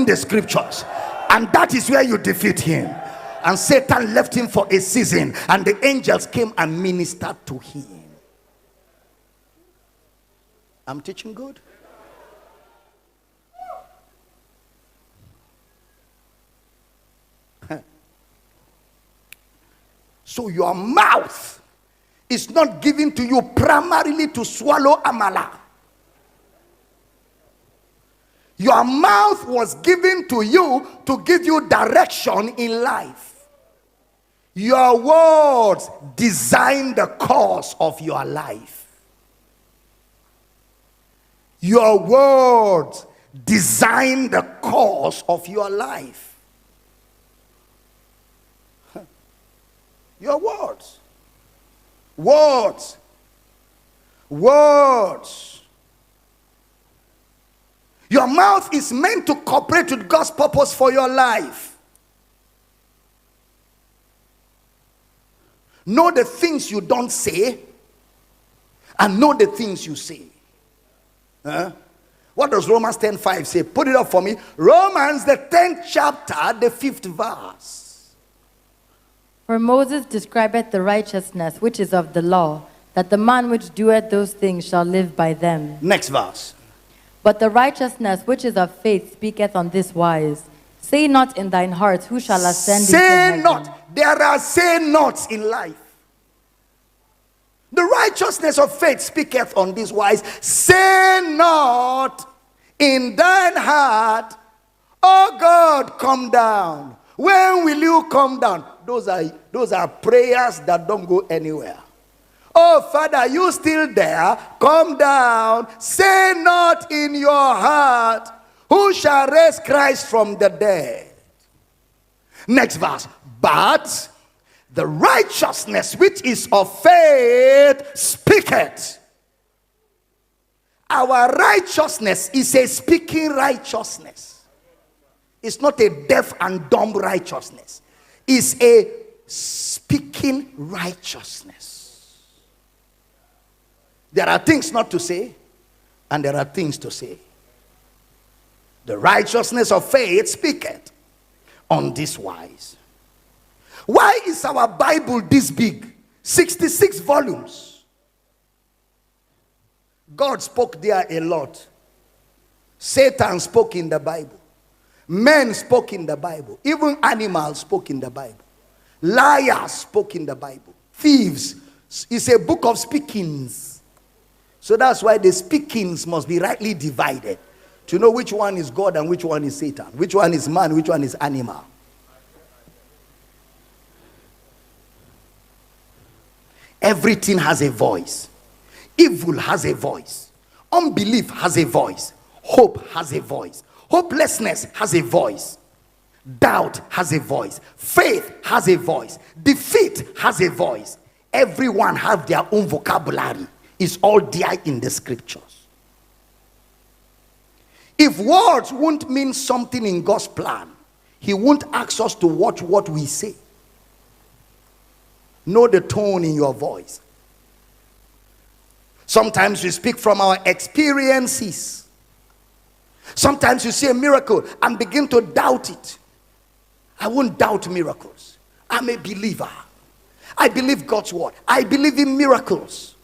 the scriptures, and that is where you defeat him. And Satan left him for a season, and the angels came and ministered to him. I'm teaching good? So your mouth is not given to you primarily to swallow amala. Your mouth was given to you to give you direction in life. Your words design the course of your life. Your words design the course of your life. Your words. Words. Words. Your mouth is meant to cooperate with God's purpose for your life. Know the things you don't say, and know the things you say. What does Romans 10:5 say? Put it up for me. Romans, the 10th chapter, the 5th verse. For Moses describeth the righteousness which is of the law, that the man which doeth those things shall live by them. Next verse. But the righteousness which is of faith speaketh on this wise, say not in thine heart, who shall ascend into heaven. Say not. There are say nots in life. The righteousness of faith speaketh on this wise, say not in thine heart, oh God, come down. When will you come down? Those are prayers that don't go anywhere. Oh, Father, you still there? Come down. Say not in your heart, who shall raise Christ from the dead? Next verse. But the righteousness which is of faith speaketh. Our righteousness is a speaking righteousness. It's not a deaf and dumb righteousness. It's a speaking righteousness. There are things not to say, and there are things to say. The righteousness of faith speaketh on this wise. Why is our Bible this big? 66 volumes. God spoke there a lot. Satan spoke in the Bible. Men spoke in the Bible. Even animals spoke in the Bible. Liars spoke in the Bible. Thieves. It's a book of speakings. So that's why the speakings must be rightly divided, to know which one is God and which one is Satan, which one is man, which one is animal. Everything has a voice. Evil has a voice. Unbelief has a voice. Hope has a voice. Hopelessness has a voice. Doubt has a voice. Faith has a voice. Defeat has a voice. Everyone have their own vocabulary. It's all there in the scriptures. If words won't mean something in God's plan, he won't ask us to watch what we say. Know the tone in your voice. Sometimes we speak from our experiences. Sometimes you see a miracle and begin to doubt it. I won't doubt miracles. I'm a believer. I believe God's word. I believe in miracles.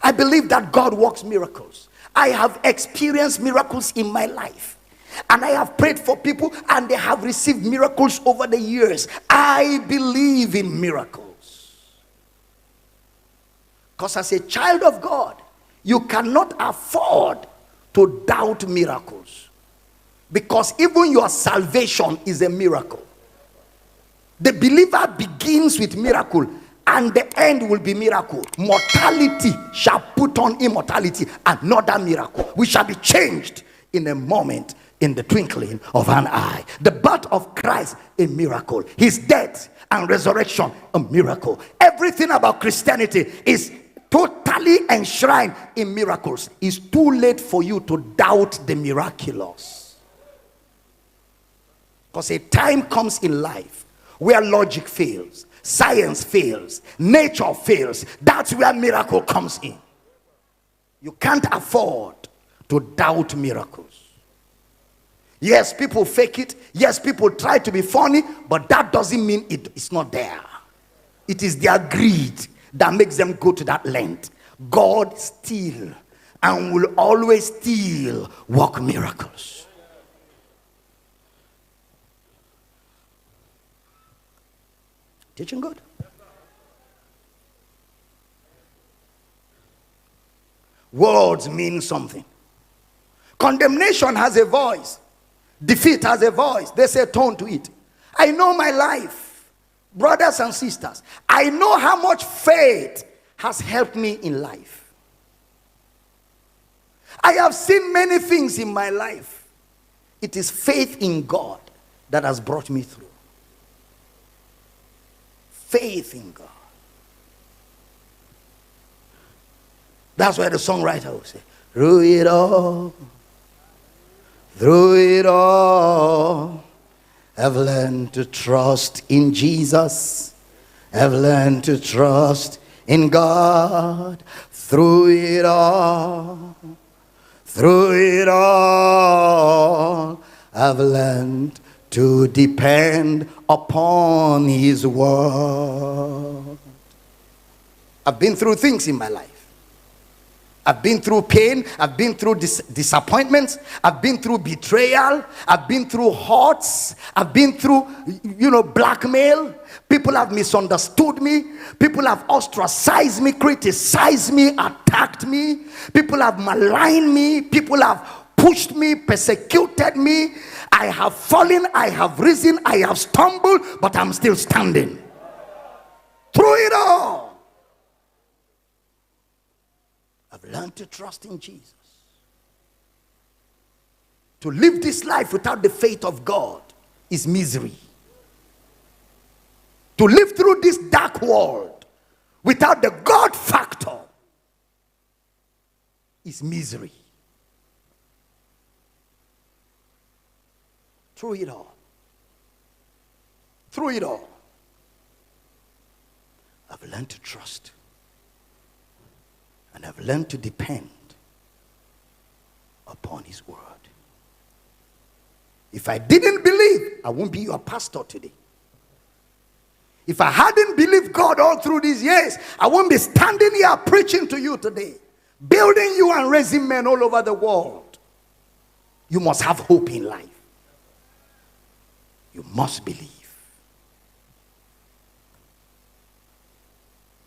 I believe that God works miracles. I have experienced miracles in my life. And I have prayed for people and they have received miracles over the years. I believe in miracles. Because as a child of God, you cannot afford to doubt miracles, because even your salvation is a miracle. The believer begins with miracle and the end will be miracle. Mortality shall put on immortality, another miracle. We shall be changed in a moment, in the twinkling of an eye. The birth of Christ, a miracle. His death and resurrection, a miracle. Everything about Christianity is totally enshrined in miracles. It's too late for you to doubt the miraculous. Because a time comes in life where logic fails, science fails, nature fails. That's where miracle comes in. You can't afford to doubt miracles. Yes, people fake it. Yes, people try to be funny, but that doesn't mean it's not there. It is their greed that makes them go to that length. God still and will always still work miracles. Teaching good? Words mean something. Condemnation has a voice. Defeat has a voice. They say tone to it. I know my life, brothers and sisters. I know how much faith has helped me in life. I have seen many things in my life. It is faith in God that has brought me through. Faith in God. That's why the songwriter will say, through it all, I've learned to trust in Jesus. I've learned to trust in God. Through it all, I've learned to depend upon His word. I've been through things in my life. I've been through pain. I've been through disappointments. I've been through betrayal. I've been through hurts. I've been through, blackmail. People have misunderstood me. People have ostracized me, criticized me, attacked me. People have maligned me. People have pushed me, persecuted me. I have fallen. I have risen. I have stumbled, but I'm still standing. Through it all, I've learned to trust in Jesus. To live this life without the faith of God is misery. To live through this dark world without the God factor is misery. Through it all, I've learned to trust. And I've learned to depend upon His word. If I didn't believe, I won't be your pastor today. If I hadn't believed God all through these years, I won't be standing here preaching to you today, building you and raising men all over the world. You must have hope in life. You must believe.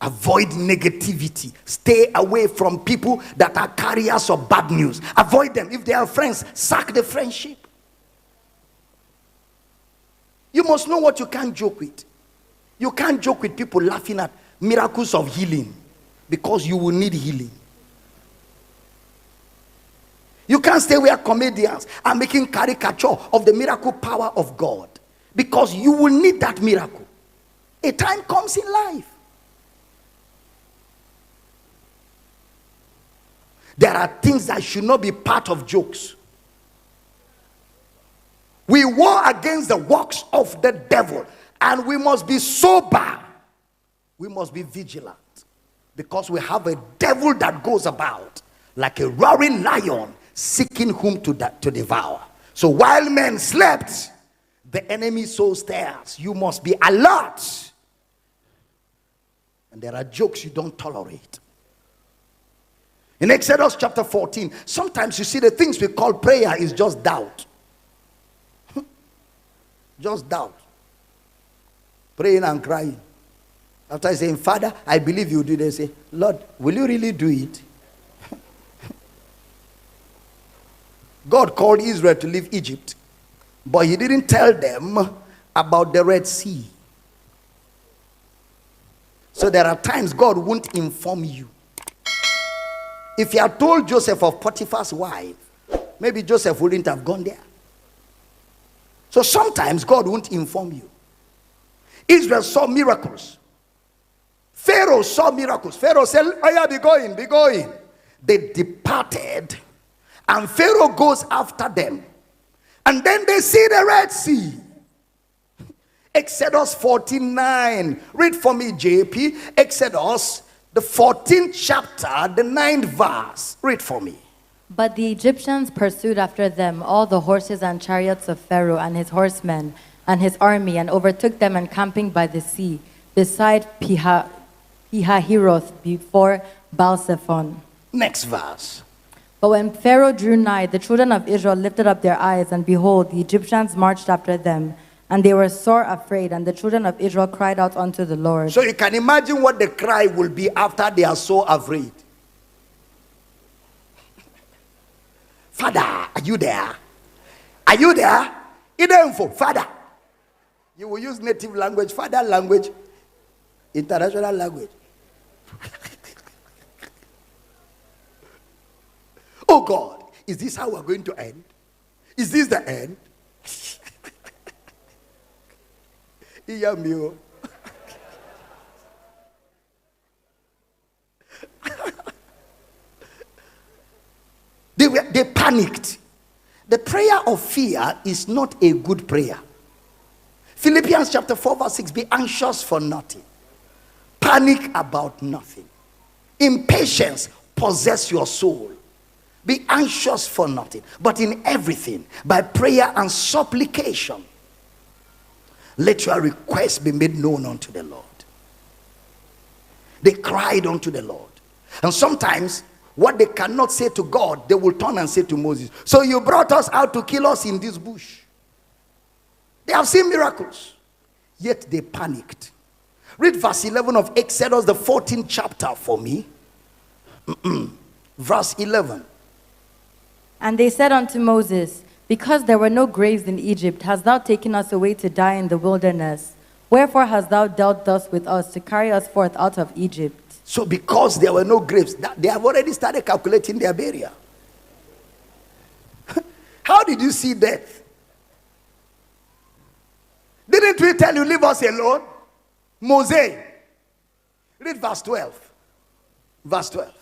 Avoid negativity. Stay away from people that are carriers of bad news. Avoid them. If they are friends, sack the friendship. You must know what you can't joke with. You can't joke with people laughing at miracles of healing, because you will need healing. You can't stay where comedians are making caricature of the miracle power of God, because you will need that miracle. A time comes in life. There are things that should not be part of jokes. We war against the works of the devil, and we must be sober. We must be vigilant, because we have a devil that goes about like a roaring lion, seeking whom to devour. So while men slept, the enemy so stirs. You must be alert. And there are jokes you don't tolerate. In Exodus chapter 14, sometimes you see the things we call prayer is just doubt. Just doubt. Praying and crying. After saying, Father, I believe you do, they say, Lord, will you really do it? God called Israel to leave Egypt, but He didn't tell them about the Red Sea. So there are times God won't inform you. If you had told Joseph of Potiphar's wife, maybe Joseph wouldn't have gone there. So sometimes God won't inform you. Israel saw miracles. Pharaoh saw miracles. Pharaoh said, oh yeah, be going, be going. They departed, and Pharaoh goes after them. And then they see the Red Sea. Exodus 14:9. Read for me, JP. Exodus, the 14th chapter, the 9th verse. Read for me. But the Egyptians pursued after them all the horses and chariots of Pharaoh and his horsemen and his army, and overtook them encamping by the sea, beside Pihahiroth, before Baalzephon. Next verse. But when Pharaoh drew nigh, the children of Israel lifted up their eyes, and behold, the Egyptians marched after them, and they were sore afraid, and the children of Israel cried out unto the Lord. So you can imagine what the cry will be after they are so afraid. Father, are you there? Are you there? Info, Father. You will use native language, father language, international language. Oh God, is this how we're going to end? Is this the end? They panicked. The prayer of fear is not a good prayer. Philippians chapter 4 verse 6, be anxious for nothing. Panic about nothing. Impatience possess your soul. Be anxious for nothing, but in everything, by prayer and supplication, let your requests be made known unto the Lord. They cried unto the Lord. And sometimes, what they cannot say to God, they will turn and say to Moses, so you brought us out to kill us in this bush. They have seen miracles, yet they panicked. Read verse 11 of Exodus, the 14th chapter for me. Verse 11. And they said unto Moses, because there were no graves in Egypt, hast thou taken us away to die in the wilderness? Wherefore hast thou dealt thus with us, to carry us forth out of Egypt? So because there were no graves, they have already started calculating their burial. How did you see death? Didn't we tell you, leave us alone? Moses. Read verse 12. Verse 12.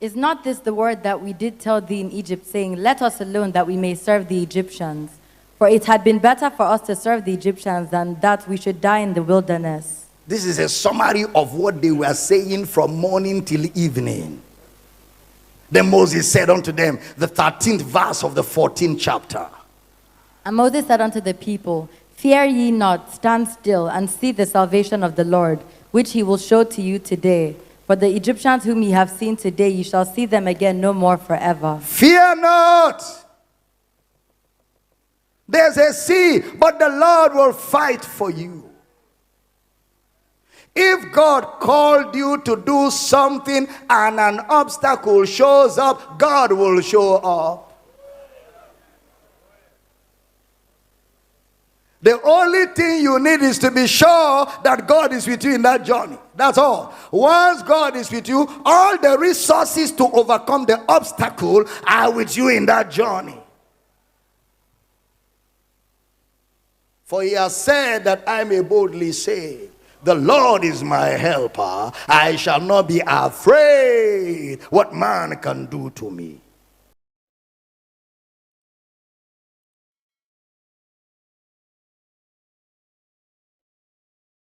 Is not this the word that we did tell thee in Egypt, saying, let us alone that we may serve the Egyptians? For it had been better for us to serve the Egyptians than that we should die in the wilderness. This is a summary of what they were saying from morning till evening. Then Moses said unto them, the 13th verse of the 14th chapter. And Moses said unto the people, fear ye not, stand still, and see the salvation of the Lord, which he will show to you today. For the Egyptians whom ye have seen today, ye shall see them again no more forever. Fear not. There's a sea, but the Lord will fight for you. If God called you to do something and an obstacle shows up, God will show up. The only thing you need is to be sure that God is with you in that journey. That's all. Once God is with you, all the resources to overcome the obstacle are with you in that journey. For he has said that I may boldly say, the Lord is my helper. I shall not be afraid what man can do to me.